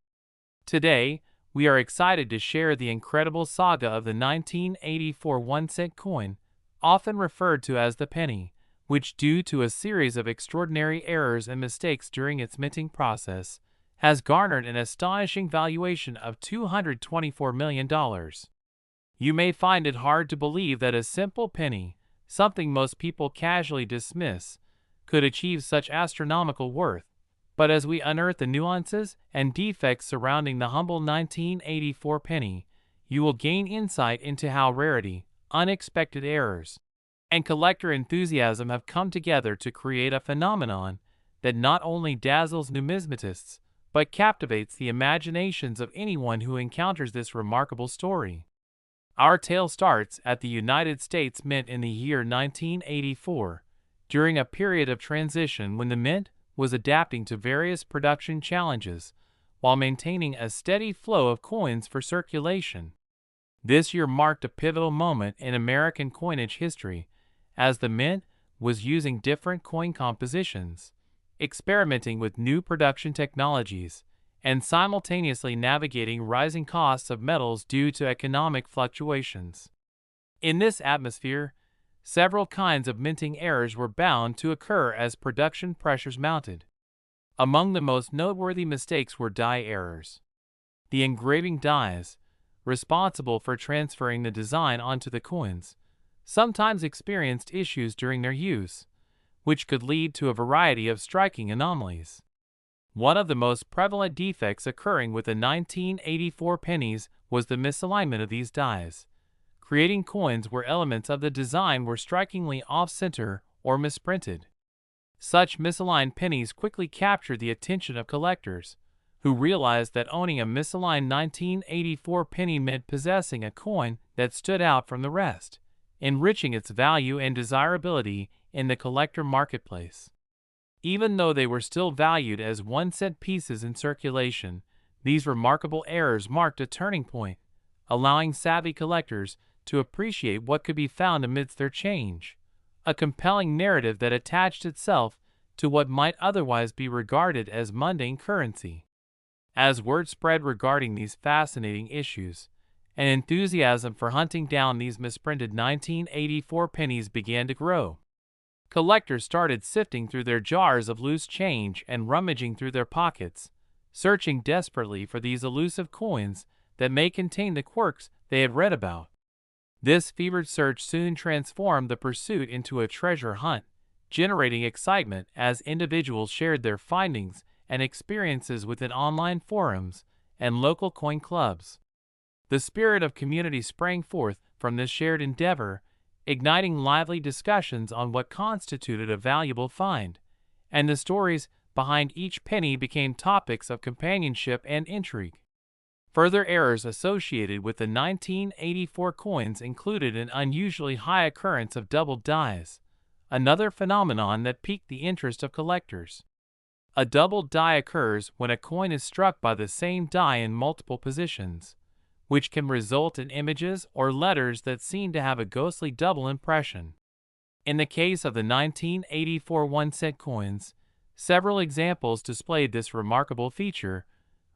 Today, we are excited to share the incredible saga of the 1984 1-cent coin, often referred to as the penny, which, due to a series of extraordinary errors and mistakes during its minting process, has garnered an astonishing valuation of $224 million. You may find it hard to believe that a simple penny, something most people casually dismiss, could achieve such astronomical worth. But as we unearth the nuances and defects surrounding the humble 1984 penny, you will gain insight into how rarity, unexpected errors, and collector enthusiasm have come together to create a phenomenon that not only dazzles numismatists, but captivates the imaginations of anyone who encounters this remarkable story. Our tale starts at the United States Mint in the year 1984, during a period of transition when the Mint was adapting to various production challenges while maintaining a steady flow of coins for circulation. This year marked a pivotal moment in American coinage history, as the Mint was using different coin compositions, experimenting with new production technologies, and simultaneously navigating rising costs of metals due to economic fluctuations. In this atmosphere, several kinds of minting errors were bound to occur as production pressures mounted. Among the most noteworthy mistakes were die errors. The engraving dies, responsible for transferring the design onto the coins, sometimes experienced issues during their use, which could lead to a variety of striking anomalies. One of the most prevalent defects occurring with the 1984 pennies was the misalignment of these dies, creating coins where elements of the design were strikingly off-center or misprinted. Such misaligned pennies quickly captured the attention of collectors, who realized that owning a misaligned 1984 penny meant possessing a coin that stood out from the rest, enriching its value and desirability in the collector marketplace. Even though they were still valued as 1-cent pieces in circulation, these remarkable errors marked a turning point, allowing savvy collectors to appreciate what could be found amidst their change, a compelling narrative that attached itself to what might otherwise be regarded as mundane currency. As word spread regarding these fascinating issues, an enthusiasm for hunting down these misprinted 1984 pennies began to grow. Collectors started sifting through their jars of loose change and rummaging through their pockets, searching desperately for these elusive coins that may contain the quirks they had read about. This fevered search soon transformed the pursuit into a treasure hunt, generating excitement as individuals shared their findings and experiences within online forums and local coin clubs. The spirit of community sprang forth from this shared endeavor, igniting lively discussions on what constituted a valuable find, and the stories behind each penny became topics of companionship and intrigue. Further errors associated with the 1984 coins included an unusually high occurrence of doubled dies, another phenomenon that piqued the interest of collectors. A doubled die occurs when a coin is struck by the same die in multiple positions, which can result in images or letters that seem to have a ghostly double impression. In the case of the 1984 1-cent coins, several examples displayed this remarkable feature,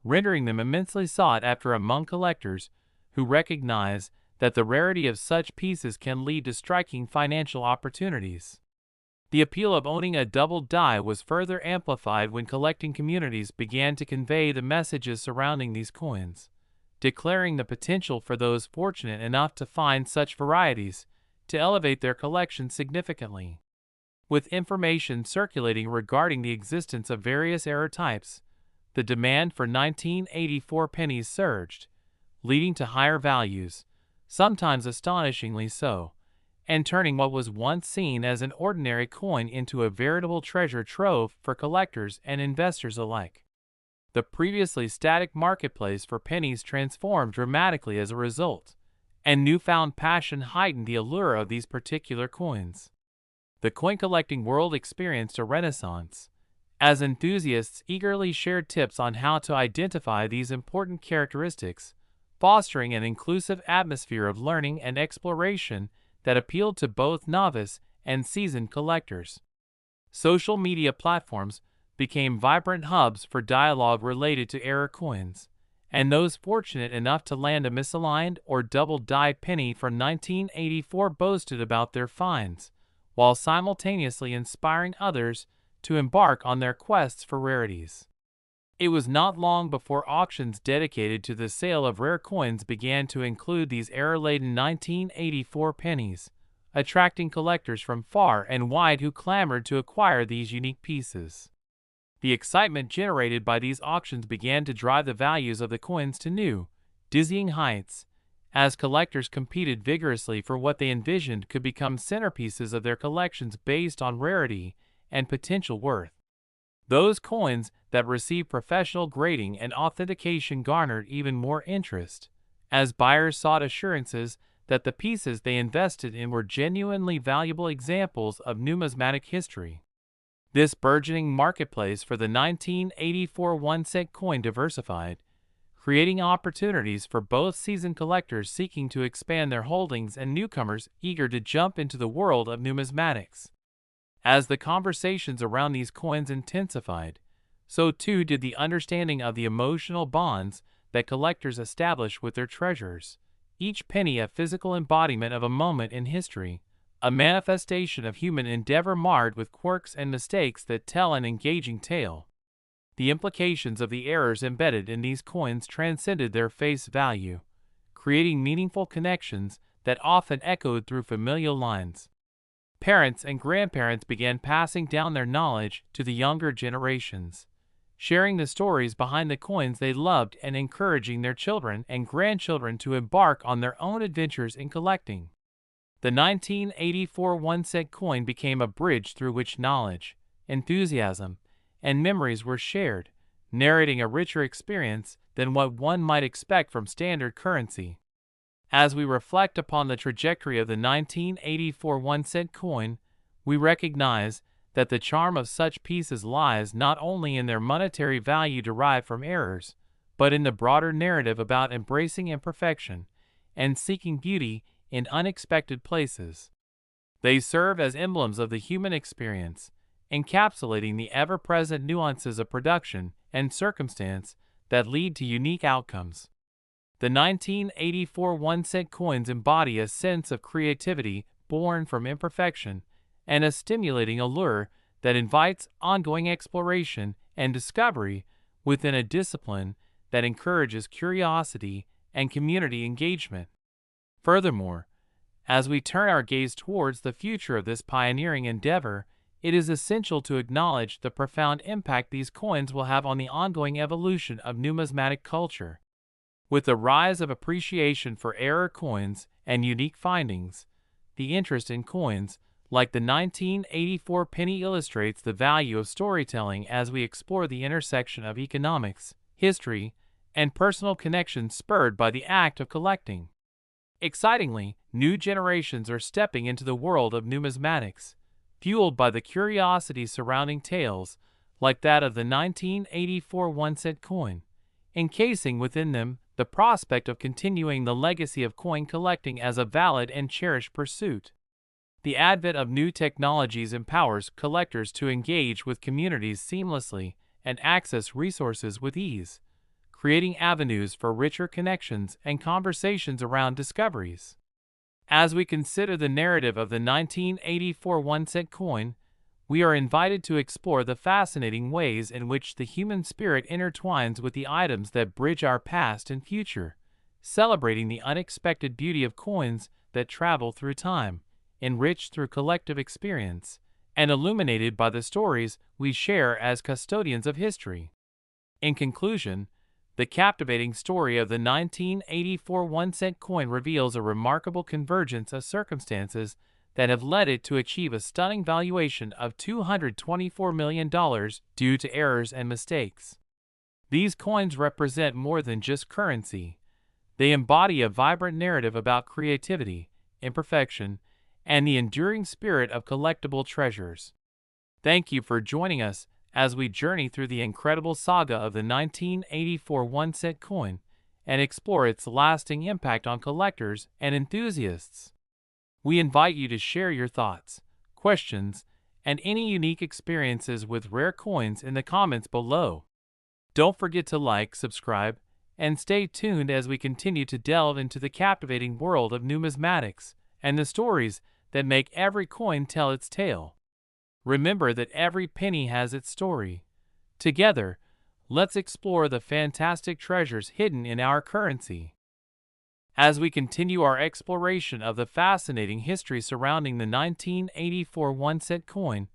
rendering them immensely sought after among collectors who recognize that the rarity of such pieces can lead to striking financial opportunities. The appeal of owning a doubled die was further amplified when collecting communities began to convey the messages surrounding these coins, declaring the potential for those fortunate enough to find such varieties to elevate their collection significantly. With information circulating regarding the existence of various error types, the demand for 1984 pennies surged, leading to higher values, sometimes astonishingly so, and turning what was once seen as an ordinary coin into a veritable treasure trove for collectors and investors alike. The previously static marketplace for pennies transformed dramatically as a result, and newfound passion heightened the allure of these particular coins. The coin collecting world experienced a renaissance, as enthusiasts eagerly shared tips on how to identify these important characteristics, fostering an inclusive atmosphere of learning and exploration that appealed to both novice and seasoned collectors. Social media platforms became vibrant hubs for dialogue related to error coins, and those fortunate enough to land a misaligned or double-dyed penny from 1984 boasted about their finds, while simultaneously inspiring others to embark on their quests for rarities. It was not long before auctions dedicated to the sale of rare coins began to include these error-laden 1984 pennies, attracting collectors from far and wide who clamored to acquire these unique pieces. The excitement generated by these auctions began to drive the values of the coins to new, dizzying heights, as collectors competed vigorously for what they envisioned could become centerpieces of their collections based on rarity and potential worth. Those coins that received professional grading and authentication garnered even more interest, as buyers sought assurances that the pieces they invested in were genuinely valuable examples of numismatic history. This burgeoning marketplace for the 1984 1-cent coin diversified, creating opportunities for both seasoned collectors seeking to expand their holdings and newcomers eager to jump into the world of numismatics. As the conversations around these coins intensified, so too did the understanding of the emotional bonds that collectors establish with their treasures, each penny a physical embodiment of a moment in history, a manifestation of human endeavor marred with quirks and mistakes that tell an engaging tale. The implications of the errors embedded in these coins transcended their face value, creating meaningful connections that often echoed through familial lines. Parents and grandparents began passing down their knowledge to the younger generations, sharing the stories behind the coins they loved and encouraging their children and grandchildren to embark on their own adventures in collecting. The 1984 1-cent coin became a bridge through which knowledge, enthusiasm, and memories were shared, narrating a richer experience than what one might expect from standard currency. As we reflect upon the trajectory of the 1984 1-cent coin, we recognize that the charm of such pieces lies not only in their monetary value derived from errors, but in the broader narrative about embracing imperfection and seeking beauty in unexpected places. They serve as emblems of the human experience, encapsulating the ever-present nuances of production and circumstance that lead to unique outcomes. The 1984 1-cent coins embody a sense of creativity born from imperfection and a stimulating allure that invites ongoing exploration and discovery within a discipline that encourages curiosity and community engagement. Furthermore, as we turn our gaze towards the future of this pioneering endeavor, it is essential to acknowledge the profound impact these coins will have on the ongoing evolution of numismatic culture. With the rise of appreciation for error coins and unique findings, the interest in coins, like the 1984 penny, illustrates the value of storytelling as we explore the intersection of economics, history, and personal connections spurred by the act of collecting. Excitingly, new generations are stepping into the world of numismatics, fueled by the curiosity surrounding tales like that of the 1984 1-cent coin, encasing within them the prospect of continuing the legacy of coin collecting as a valid and cherished pursuit. The advent of new technologies empowers collectors to engage with communities seamlessly and access resources with ease, creating avenues for richer connections and conversations around discoveries. As we consider the narrative of the 1984 1-cent coin, we are invited to explore the fascinating ways in which the human spirit intertwines with the items that bridge our past and future, celebrating the unexpected beauty of coins that travel through time, enriched through collective experience, and illuminated by the stories we share as custodians of history. In conclusion, the captivating story of the 1984 1-cent coin reveals a remarkable convergence of circumstances that have led it to achieve a stunning valuation of $224 million due to errors and mistakes. These coins represent more than just currency. They embody a vibrant narrative about creativity, imperfection, and the enduring spirit of collectible treasures. Thank you for joining us as we journey through the incredible saga of the 1984 1-cent coin and explore its lasting impact on collectors and enthusiasts. We invite you to share your thoughts, questions, and any unique experiences with rare coins in the comments below. Don't forget to like, subscribe, and stay tuned as we continue to delve into the captivating world of numismatics and the stories that make every coin tell its tale. Remember that every penny has its story. Together, let's explore the fantastic treasures hidden in our currency. As we continue our exploration of the fascinating history surrounding the 1984 1-cent coin,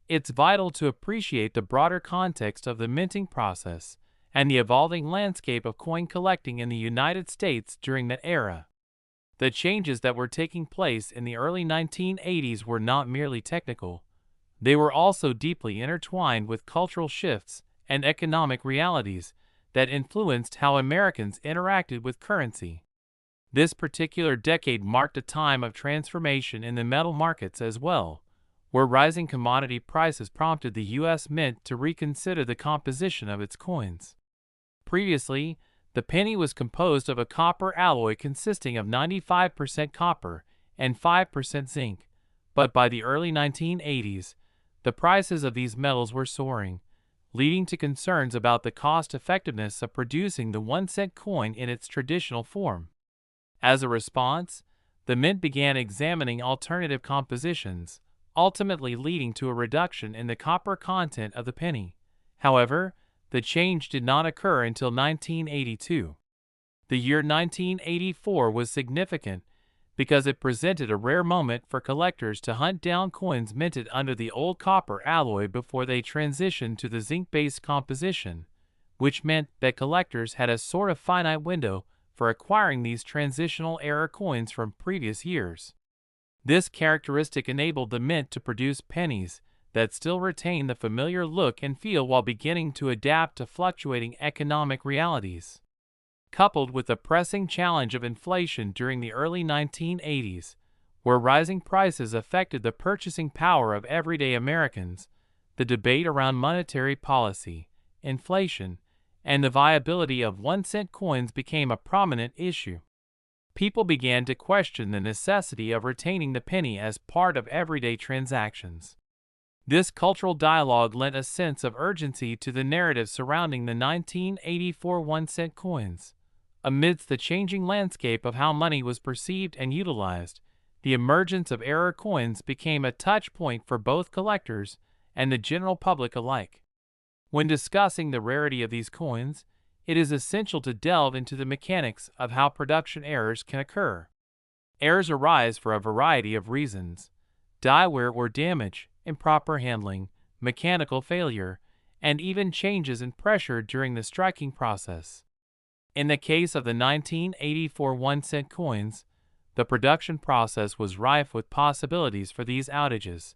it's vital to appreciate the broader context of the minting process and the evolving landscape of coin collecting in the United States during that era. The changes that were taking place in the early 1980s were not merely technical. They were also deeply intertwined with cultural shifts and economic realities that influenced how Americans interacted with currency. This particular decade marked a time of transformation in the metal markets as well, where rising commodity prices prompted the U.S. Mint to reconsider the composition of its coins. Previously, the penny was composed of a copper alloy consisting of 95% copper and 5% zinc, but by the early 1980s, the prices of these metals were soaring, leading to concerns about the cost-effectiveness of producing the 1-cent coin in its traditional form. As a response, the Mint began examining alternative compositions, ultimately leading to a reduction in the copper content of the penny. However, the change did not occur until 1982. The year 1984 was significant because it presented a rare moment for collectors to hunt down coins minted under the old copper alloy before they transitioned to the zinc-based composition, which meant that collectors had a sort of finite window for acquiring these transitional era coins from previous years. This characteristic enabled the Mint to produce pennies that still retain the familiar look and feel while beginning to adapt to fluctuating economic realities. Coupled with the pressing challenge of inflation during the early 1980s, where rising prices affected the purchasing power of everyday Americans, the debate around monetary policy, inflation, and the viability of 1-cent coins became a prominent issue. People began to question the necessity of retaining the penny as part of everyday transactions. This cultural dialogue lent a sense of urgency to the narrative surrounding the 1984 1-cent coins. Amidst the changing landscape of how money was perceived and utilized, the emergence of error coins became a touch point for both collectors and the general public alike. When discussing the rarity of these coins, it is essential to delve into the mechanics of how production errors can occur. Errors arise for a variety of reasons: die wear or damage, improper handling, mechanical failure, and even changes in pressure during the striking process. In the case of the 1984 1-cent coins, the production process was rife with possibilities for these outages,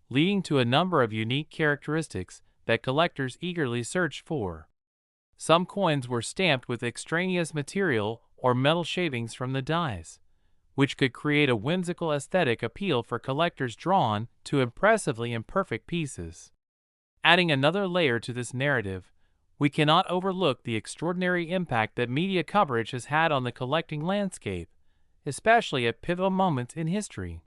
leading to a number of unique characteristics that collectors eagerly searched for. Some coins were stamped with extraneous material or metal shavings from the dies, which could create a whimsical aesthetic appeal for collectors drawn to impressively imperfect pieces. Adding another layer to this narrative, we cannot overlook the extraordinary impact that media coverage has had on the collecting landscape, especially at pivotal moments in history.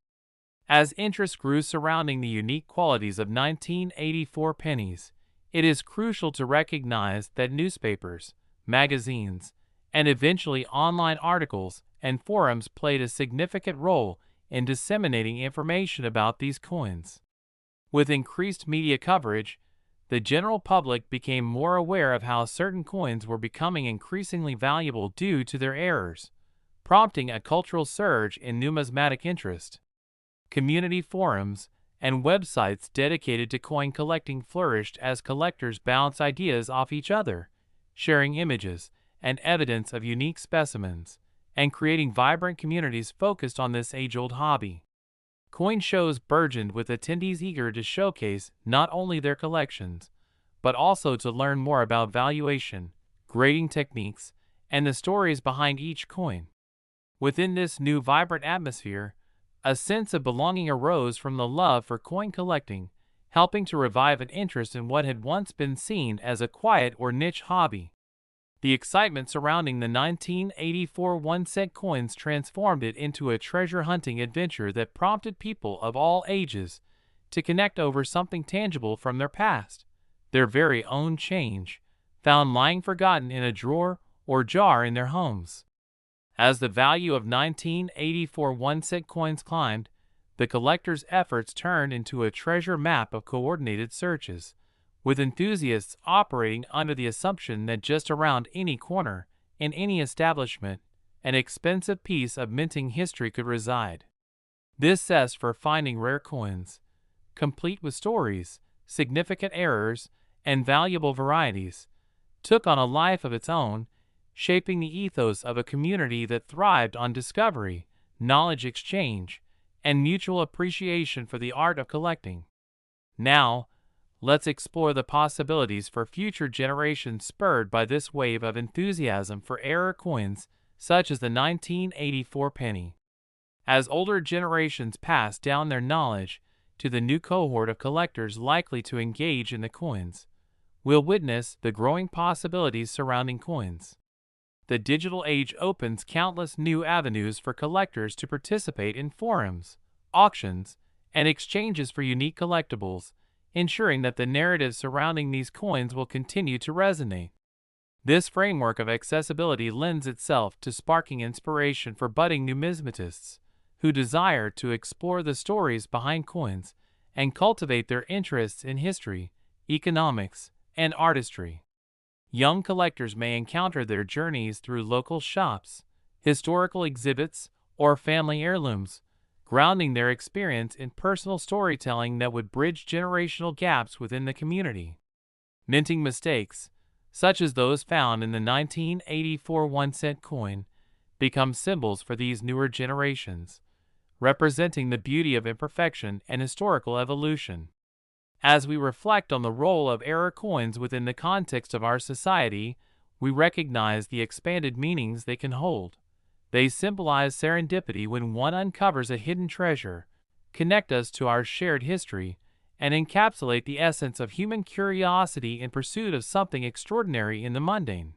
As interest grew surrounding the unique qualities of 1984 pennies, it is crucial to recognize that newspapers, magazines, and eventually online articles and forums played a significant role in disseminating information about these coins. With increased media coverage, the general public became more aware of how certain coins were becoming increasingly valuable due to their errors, prompting a cultural surge in numismatic interest. Community forums and websites dedicated to coin collecting flourished as collectors bounced ideas off each other, sharing images and evidence of unique specimens, and creating vibrant communities focused on this age-old hobby. Coin shows burgeoned with attendees eager to showcase not only their collections, but also to learn more about valuation, grading techniques, and the stories behind each coin. Within this new vibrant atmosphere, a sense of belonging arose from the love for coin collecting, helping to revive an interest in what had once been seen as a quiet or niche hobby. The excitement surrounding the 1984 1-cent coins transformed it into a treasure-hunting adventure that prompted people of all ages to connect over something tangible from their past, their very own change, found lying forgotten in a drawer or jar in their homes. As the value of 1984 1-cent coins climbed, the collector's efforts turned into a treasure map of coordinated searches, with enthusiasts operating under the assumption that just around any corner, in any establishment, an expensive piece of minting history could reside. This zest for finding rare coins, complete with stories, significant errors, and valuable varieties, took on a life of its own, shaping the ethos of a community that thrived on discovery, knowledge exchange, and mutual appreciation for the art of collecting. Now, let's explore the possibilities for future generations spurred by this wave of enthusiasm for rare coins such as the 1984 penny. As older generations pass down their knowledge to the new cohort of collectors likely to engage in the coins, we'll witness the growing possibilities surrounding coins. The digital age opens countless new avenues for collectors to participate in forums, auctions, and exchanges for unique collectibles, ensuring that the narrative surrounding these coins will continue to resonate. This framework of accessibility lends itself to sparking inspiration for budding numismatists who desire to explore the stories behind coins and cultivate their interests in history, economics, and artistry. Young collectors may encounter their journeys through local shops, historical exhibits, or family heirlooms, grounding their experience in personal storytelling that would bridge generational gaps within the community. Minting mistakes, such as those found in the 1984 1-cent coin, become symbols for these newer generations, representing the beauty of imperfection and historical evolution. As we reflect on the role of rare coins within the context of our society, we recognize the expanded meanings they can hold. They symbolize serendipity when one uncovers a hidden treasure, connect us to our shared history, and encapsulate the essence of human curiosity in pursuit of something extraordinary in the mundane.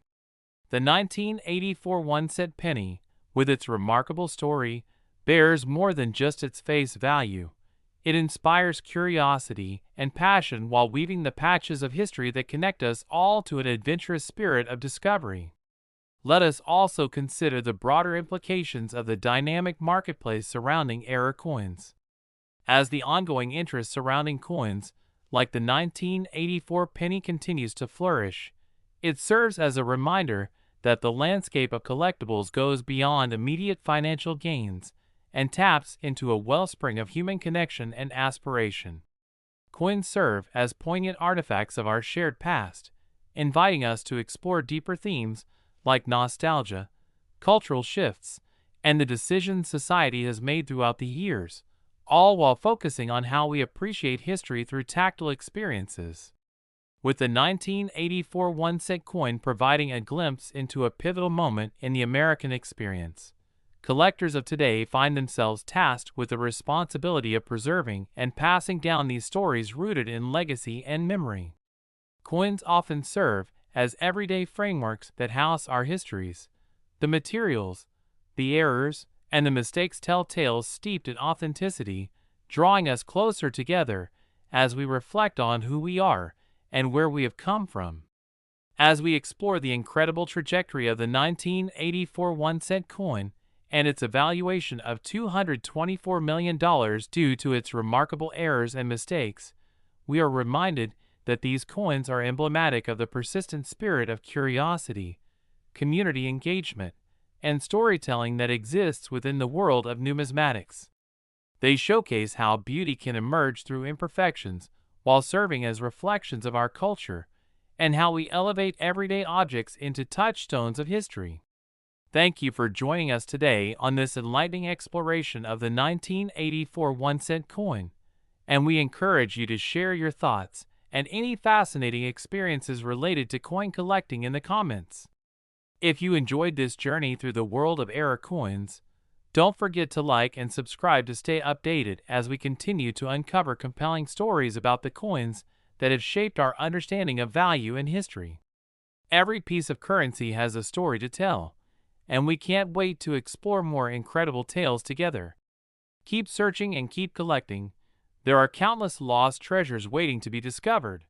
The 1984 1-cent penny, with its remarkable story, bears more than just its face value. It inspires curiosity and passion while weaving the patches of history that connect us all to an adventurous spirit of discovery. Let us also consider the broader implications of the dynamic marketplace surrounding rare coins. As the ongoing interest surrounding coins, like the 1984 penny, continues to flourish, it serves as a reminder that the landscape of collectibles goes beyond immediate financial gains and taps into a wellspring of human connection and aspiration. Coins serve as poignant artifacts of our shared past, inviting us to explore deeper themes like nostalgia, cultural shifts, and the decisions society has made throughout the years, all while focusing on how we appreciate history through tactile experiences. With the 1984 1-cent coin providing a glimpse into a pivotal moment in the American experience, collectors of today find themselves tasked with the responsibility of preserving and passing down these stories rooted in legacy and memory. Coins often serve as everyday frameworks that house our histories. The materials, the errors, and the mistakes tell tales steeped in authenticity, drawing us closer together as we reflect on who we are and where we have come from. As we explore the incredible trajectory of the 1984 1-cent coin and its evaluation of $224 million due to its remarkable errors and mistakes, we are reminded that these coins are emblematic of the persistent spirit of curiosity, community engagement, and storytelling that exists within the world of numismatics. They showcase how beauty can emerge through imperfections while serving as reflections of our culture, and how we elevate everyday objects into touchstones of history. Thank you for joining us today on this enlightening exploration of the 1984 1-cent coin, and we encourage you to share your thoughts and any fascinating experiences related to coin collecting in the comments. If you enjoyed this journey through the world of era coins, don't forget to like and subscribe to stay updated as we continue to uncover compelling stories about the coins that have shaped our understanding of value and history. Every piece of currency has a story to tell, and we can't wait to explore more incredible tales together. Keep searching and keep collecting. There are countless lost treasures waiting to be discovered.